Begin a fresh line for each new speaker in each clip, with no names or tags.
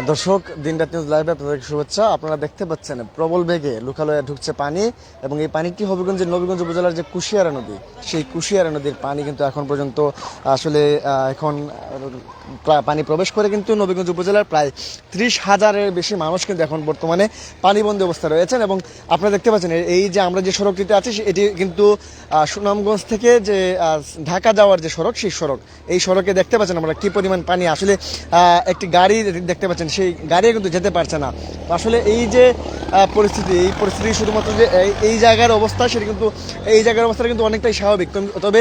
দর্শক, দিনরাত নিউজ লাইভে আপনাদের শুভেচ্ছা। আপনারা দেখতে পাচ্ছেন প্রবল বেগে লোকালয়ে ঢুকছে পানি, এবং এই পানিটি হবিগঞ্জের নবীগঞ্জ উপজেলার যে কুশিয়ারা নদী, সেই কুশিয়ারা নদীর পানি কিন্তু এখন পর্যন্ত আসলে এখন পানি প্রবেশ করে কিন্তু নবীগঞ্জ উপজেলার প্রায় 30,000-এর বেশি মানুষ কিন্তু এখন বর্তমানে পানিবন্দী অবস্থায় রয়েছেন। এবং আপনারা দেখতে পাচ্ছেন এই যে আমরা যে সড়কটিতে আছি এটি কিন্তু সুনামগঞ্জ থেকে যে ঢাকা যাওয়ার যে সড়ক, সেই সড়ক, এই সড়কে দেখতে পাচ্ছেন আমরা কি পরিমাণ পানি। আসলে একটি গাড়ি দেখতে পাচ্ছেন, সেই গাড়ি কিন্তু যেতে পারছে না। আসলে এই যে এই পরিস্থিতি শুধুমাত্র যে এই জায়গার অবস্থা, সেটা কিন্তু এই জায়গার অবস্থাটা কিন্তু অনেকটাই স্বাভাবিক। তবে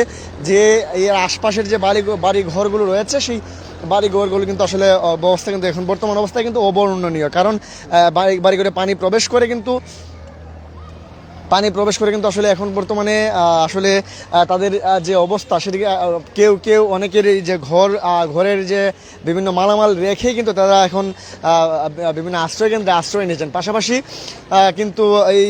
যে এর আশপাশের যে বাড়ি ঘরগুলো রয়েছে, সেই বাড়ি ঘরগুলো কিন্তু আসলে অবস্থা কিন্তু এখন বর্তমান অবস্থায় কিন্তু অবর্ণনীয়। কারণ বাড়ি ঘরে পানি প্রবেশ করে কিন্তু আসলে এখন বর্তমানে আসলে তাদের যে অবস্থা, সেটিকে কেউ অনেকের যে ঘরের যে বিভিন্ন মালামাল রেখেই কিন্তু তারা এখন বিভিন্ন আশ্রয়কেন্দ্রে আশ্রয় নিয়েছেন। পাশাপাশি কিন্তু এই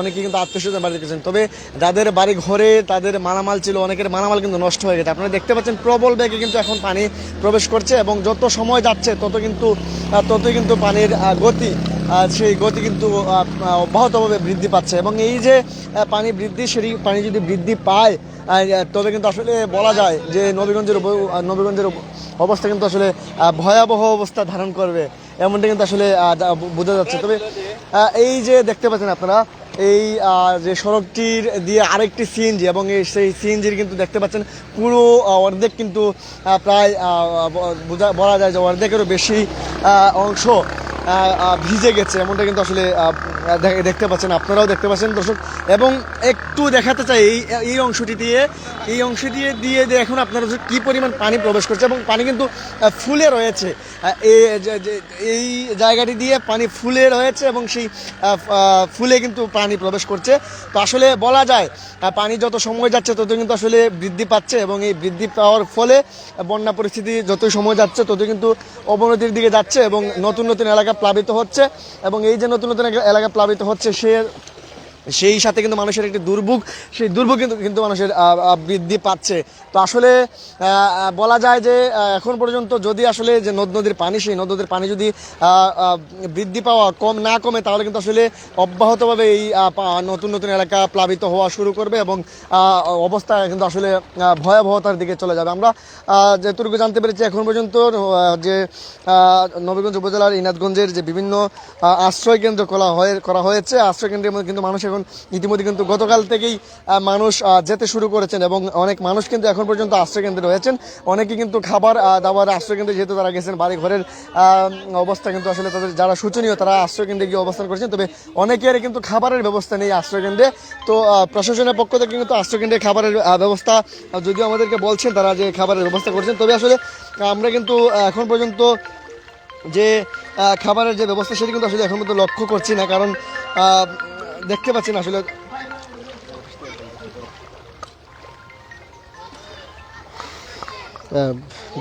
অনেকে কিন্তু আত্মীয়স্বজন বাড়ি রেখেছেন। তবে যাদের বাড়ি ঘরে তাদের মালামাল ছিল, অনেকের মালামাল কিন্তু নষ্ট হয়ে গেছে। আপনারা দেখতে পাচ্ছেন প্রবল বেগে কিন্তু এখন পানি প্রবেশ করছে, এবং যত সময় যাচ্ছে ততই কিন্তু পানির গতি, সেই গতি কিন্তু অব্যাহতভাবে বৃদ্ধি পাচ্ছে। এবং এই যে সেই পানি যদি বৃদ্ধি পায়, তবে কিন্তু আসলে বলা যায় যে নবীগঞ্জের অবস্থা কিন্তু আসলে ভয়াবহ অবস্থা ধারণ করবে, এমনটা কিন্তু আসলে বোঝা যাচ্ছে। তবে এই যে দেখতে পাচ্ছেন আপনারা, এই যে সড়কটির দিয়ে আরেকটি সিএনজি, এবং সেই সিএনজির কিন্তু দেখতে পাচ্ছেন পুরো অর্ধেক কিন্তু প্রায় বলা যায় যে অর্ধেকেরও বেশি অংশ ভিজে গেছে, এমনটা কিন্তু আসলে দেখতে পাচ্ছেন, আপনারাও দেখতে পাচ্ছেন দর্শক। এবং একটু দেখাতে চাই এই অংশটি দিয়ে এখন আপনারা কি পরিমাণ পানি প্রবেশ করছে, এবং পানি কিন্তু ফুলে রয়েছে। এই জায়গাটি দিয়ে পানি ফুলে রয়েছে, এবং সেই ফুলে কিন্তু পানি প্রবেশ করছে। তো আসলে বলা যায় পানি যত সময় যাচ্ছে তত কিন্তু আসলে বৃদ্ধি পাচ্ছে, এবং এই বৃদ্ধি পাওয়ার ফলে বন্যা পরিস্থিতি যতই সময় যাচ্ছে ততই কিন্তু অবনতির দিকে যাচ্ছে, এবং নতুন নতুন এলাকা প্লাবিত হচ্ছে। এবং এই যে নতুন নতুন এলাকা প্লাবিত হচ্ছে, সেই সাথে কিন্তু মানুষের একটি সেই দুর্ভোগ কিন্তু মানুষের বৃদ্ধি পাচ্ছে। তো আসলে বলা যায় যে এখন পর্যন্ত যদি আসলে যে সেই নদ নদীর পানি যদি বৃদ্ধি পাওয়া না কমে, তাহলে কিন্তু আসলে অব্যাহতভাবে এই নতুন নতুন এলাকা প্লাবিত হওয়া শুরু করবে, এবং অবস্থা কিন্তু আসলে ভয়াবহতার দিকে চলে যাবে। আমরা যেটুকু জানতে পেরেছি এখন পর্যন্ত যে নবীগঞ্জ উপজেলার ইনাদগঞ্জের যে বিভিন্ন আশ্রয় কেন্দ্র করা হয়েছে, আশ্রয় কেন্দ্রের মধ্যে কিন্তু মানুষ এখন ইতিমধ্যে কিন্তু গতকাল থেকেই মানুষ যেতে শুরু করেছেন, এবং অনেক মানুষ কিন্তু এখন পর্যন্ত আশ্রয়কেন্দ্রে রয়েছেন। অনেকে কিন্তু খাবার দাবার আশ্রয়কেন্দ্রে যেহেতু তারা গেছেন, বাড়ি ঘরের অবস্থা কিন্তু আসলে তাদের যারা শোচনীয়, তারা আশ্রয়কেন্দ্রে গিয়ে অবস্থান করেছেন। তবে অনেকের কিন্তু খাবারের ব্যবস্থা নেই আশ্রয়কেন্দ্রে। তো প্রশাসনের পক্ষ থেকে কিন্তু আশ্রয়কেন্দ্রে খাবারের ব্যবস্থা যদিও আমাদেরকে বলছেন তারা যে খাবারের ব্যবস্থা করছেন, তবে আসলে আমরা কিন্তু এখন পর্যন্ত যে খাবারের যে ব্যবস্থা, সেটি কিন্তু আসলে এখন পর্যন্ত লক্ষ্য করছি না। কারণ দেখতে পাচ্ছেন আসলে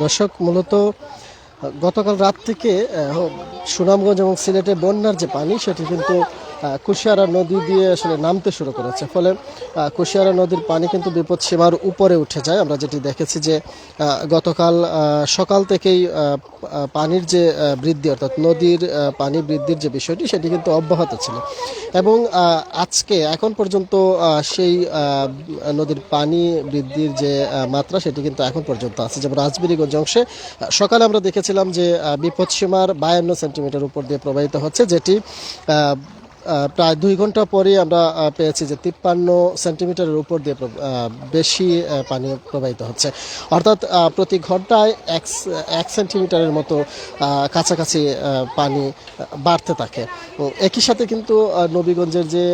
দর্শক, মূলত গতকাল রাত থেকে সুনামগঞ্জ এবং সিলেটে বন্যার যে পানি, সেটি কিন্তু কুশিয়ারা নদী দিয়ে আসলে নামতে শুরু করেছে। ফলে কুশিয়ারা নদীর পানি কিন্তু বিপদসীমার উপরে উঠে যায়। আমরা যেটি দেখেছি যে গতকাল সকাল থেকেই পানির যে বৃদ্ধি, অর্থাৎ নদীর পানি বৃদ্ধির যে বিষয়টি, সেটি কিন্তু অব্যাহত ছিল। এবং আজকে এখন পর্যন্ত সেই নদীর পানি বৃদ্ধির যে মাত্রা, সেটি কিন্তু এখন পর্যন্ত আছে। যেমন রাজবিরিগঞ্জ অংশে সকালে আমরা দেখেছিলাম যে বিপদসীমার 52 সেন্টিমিটার উপর দিয়ে প্রবাহিত হচ্ছে, যেটি প্রায় 2 ঘন্টা পরে আমরা পেয়েছি যে 53 সেন্টিমিটারের উপর দিয়ে বেশি পানি প্রবাহিত হচ্ছে। অর্থাৎ প্রতি ঘন্টায় 1 সেন্টিমিটারের মতো কাছাকাছি পানি বাড়তে থাকে। একই সাথে কিন্তু নবীগঞ্জের যে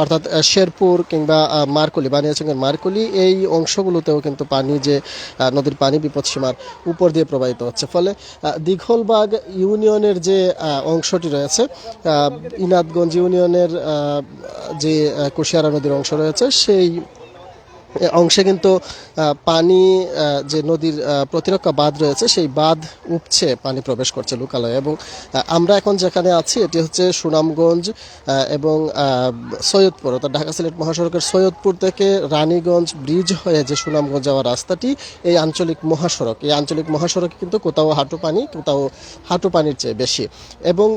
অর্থাৎ শেরপুর কিংবা মারকুলি, বানিয়াচঙ্গের মারকুলি, এই অংশগুলোতেও কিন্তু নদীর পানি বিপদসীমার উপর দিয়ে প্রবাহিত হচ্ছে। ফলে দীঘলবাগ ইউনিয়নের যে অংশটি রয়েছে, ইনাদগঞ্জ ইউনিয়নের যে কুশিয়ারা নদীর অংশ রয়েছে, সেই এ অংশে কিন্তু পানি যে নদীর প্রতিরক্ষা বাঁধ রয়েছে সেই বাঁধ উপছে পানি প্রবেশ করছে লোকালয়ে এবং আমরা এখন যেখানে আছি এটি হচ্ছে সুনামগঞ্জ এবং সৈয়দপুর অর্থাৎ ঢাকা সিলেট মহাসড়কের সৈয়দপুর থেকে রানীগঞ্জ ব্রিজ হয়ে যে সুনামগঞ্জ যাওয়ার রাস্তাটি এই আঞ্চলিক মহাসড়কে কিন্তু কোথাও হাঁটু পানি কোথাও হাঁটু পানির চেয়ে বেশি এবং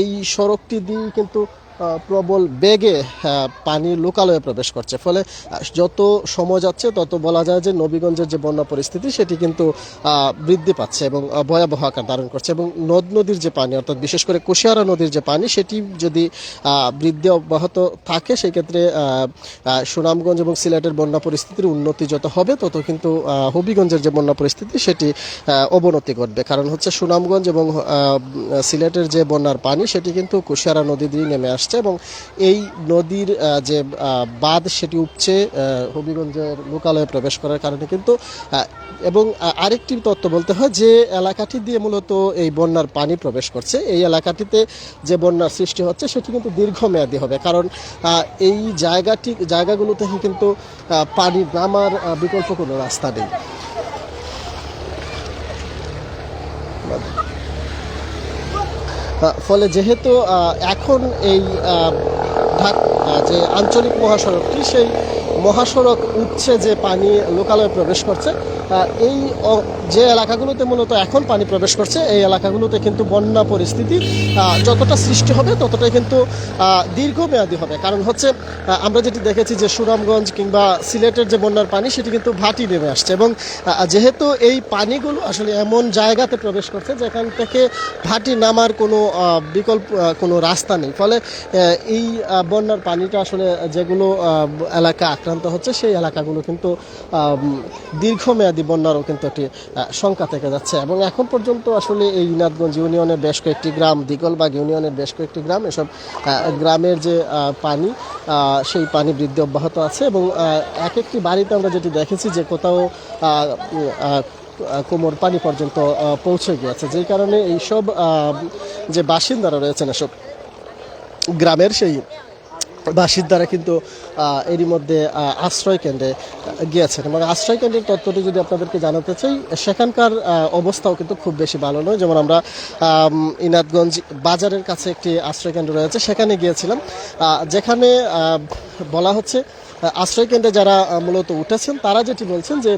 এই সড়কটি দিয়ে কিন্তু প্রবল বেগে পানি লোকালয়ে প্রবেশ করছে ফলে যত সময় যাচ্ছে তত বলা যায় যে নবীগঞ্জের যে বন্যা পরিস্থিতি সেটি কিন্তু বৃদ্ধি পাচ্ছে এবং ভয়াবহ আকার ধারণ করছে এবং নদ নদীর যে পানি অর্থাৎ বিশেষ করে কুশিয়ারা নদীর যে পানি সেটি যদি বৃদ্ধি অব্যাহত থাকে সেই ক্ষেত্রে সুনামগঞ্জ এবং সিলেটের বন্যা পরিস্থিতির উন্নতি যত হবে তত কিন্তু হবিগঞ্জের যে বন্যা পরিস্থিতি সেটি অবনতি ঘটবে কারণ হচ্ছে সুনামগঞ্জ এবং সিলেটের যে বন্যার পানি সেটি কিন্তু কুশিয়ারা নদী দিয়ে নেমে আসছে এবং এই নদীর যে বাঁধ সেটি উপচে হবিগঞ্জের লোকালয়ে প্রবেশ করার কারণে কিন্তু এবং আরেকটি তথ্য বলতে হয় যে এলাকাটি দিয়ে মূলত এই বন্যার পানি প্রবেশ করছে এই এলাকাটিতে যে বন্যার সৃষ্টি হচ্ছে সেটি কিন্তু দীর্ঘমেয়াদী হবে কারণ এই জায়গাগুলো থেকে কিন্তু পানি নামার বিকল্প কোনো রাস্তা নেই। ফলে যেহেতু এখন এই যে আঞ্চলিক মহাসড়কটি সেই মহাসড়ক উঠছে যে পানি লোকালয়ে প্রবেশ করছে এই যে এলাকাগুলোতে মূলত এখন পানি প্রবেশ করছে এই এলাকাগুলোতে কিন্তু বন্যা পরিস্থিতি যতটা সৃষ্টি হবে ততটাই কিন্তু দীর্ঘমেয়াদী হবে কারণ হচ্ছে আমরা যেটি দেখেছি যে সুনামগঞ্জ কিংবা সিলেটের যে বন্যার পানি সেটি কিন্তু ভাটি নেমে আসছে এবং যেহেতু এই পানিগুলো আসলে এমন জায়গাতে প্রবেশ করছে যেখান থেকে ভাটি নামার কোনো বিকল্প কোনো রাস্তা নেই ফলে এই বন্যার পানিটা আসলে যেগুলো এলাকা আক্রান্ত হচ্ছে সেই এলাকাগুলো কিন্তু দীর্ঘমেয়াদী বন্যারও কিন্তু একটি শঙ্কা থেকে যাচ্ছে এবং এখন পর্যন্ত আসলে এই ইনাদগঞ্জ ইউনিয়নের বেশ কয়েকটি গ্রাম দিগলবাগ ইউনিয়নের বেশ কয়েকটি গ্রাম এসব গ্রামের যে পানি সেই পানি বৃদ্ধি অব্যাহত আছে এবং এক একটি বাড়িতে আমরা যেটি দেখেছি যে কোথাও কোমর পানি পর্যন্ত পৌঁছে গিয়েছে যেই কারণে এইসব যে বাসিন্দারা রয়েছেন এসব গ্রামের সেই বাসিন্দারা কিন্তু এরই মধ্যে আশ্রয় কেন্দ্রে গিয়েছেন এবং আশ্রয় কেন্দ্রের তথ্যটি যদি আপনাদেরকে জানাতে চাই সেখানকার অবস্থাও কিন্তু খুব বেশি ভালো নয় যেমন আমরা ইনাদগঞ্জ বাজারের কাছে একটি আশ্রয় কেন্দ্র রয়েছে সেখানে গিয়েছিলাম যেখানে বলা হচ্ছে আশ্রয় কেন্দ্রে যারা মূলত উঠেছেন তারা যেটি বলছেন যে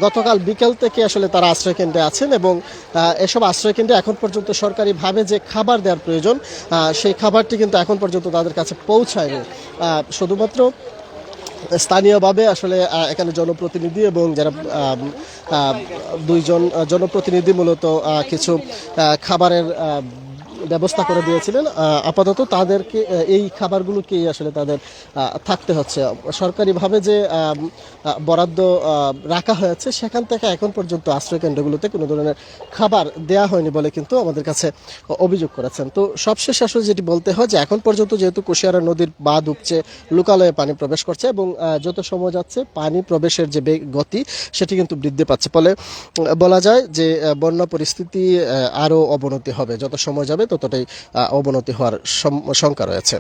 গতকাল বিকেল থেকে আসলে তারা আশ্রয় কেন্দ্রে আছেন এবং এসব আশ্রয় কেন্দ্রে এখন পর্যন্ত সরকারিভাবে যে খাবার দেওয়ার প্রয়োজন সেই খাবারটি কিন্তু এখন পর্যন্ত তাদের কাছে পৌঁছায়নি শুধুমাত্র স্থানীয়ভাবে আসলে এখানে জনপ্রতিনিধি এবং যারা দুইজন জনপ্রতিনিধি মূলত কিছু খাবারের ব্যবস্থা করে দিয়েছিলেন আপাতত তাদেরকে এই খাবারগুলোকেই আসলে তাদের থাকতে হচ্ছে সরকারিভাবে যে বরাদ্দ রাখা হয়েছে সেখান থেকে এখন পর্যন্ত আশ্রয় কেন্দ্রগুলোতে কোনো ধরনের খাবার দেয়া হয়নি বলে কিন্তু আমাদের কাছে অভিযোগ করেছেন তো সবশেষ আসলে যেটি বলতে হয় যে এখন পর্যন্ত যেহেতু কুশিয়ারা নদীর বাঁধ উপচে লোকালয়ে পানি প্রবেশ করছে এবং যত সময় যাচ্ছে পানি প্রবেশের যে গতি সেটি কিন্তু বৃদ্ধি পাচ্ছে ফলে বলা যায় যে বন্যা পরিস্থিতি আরও অবনতি হবে যত সময় যাবে ততটাই অবনতি হওয়ার শঙ্কা রয়েছে।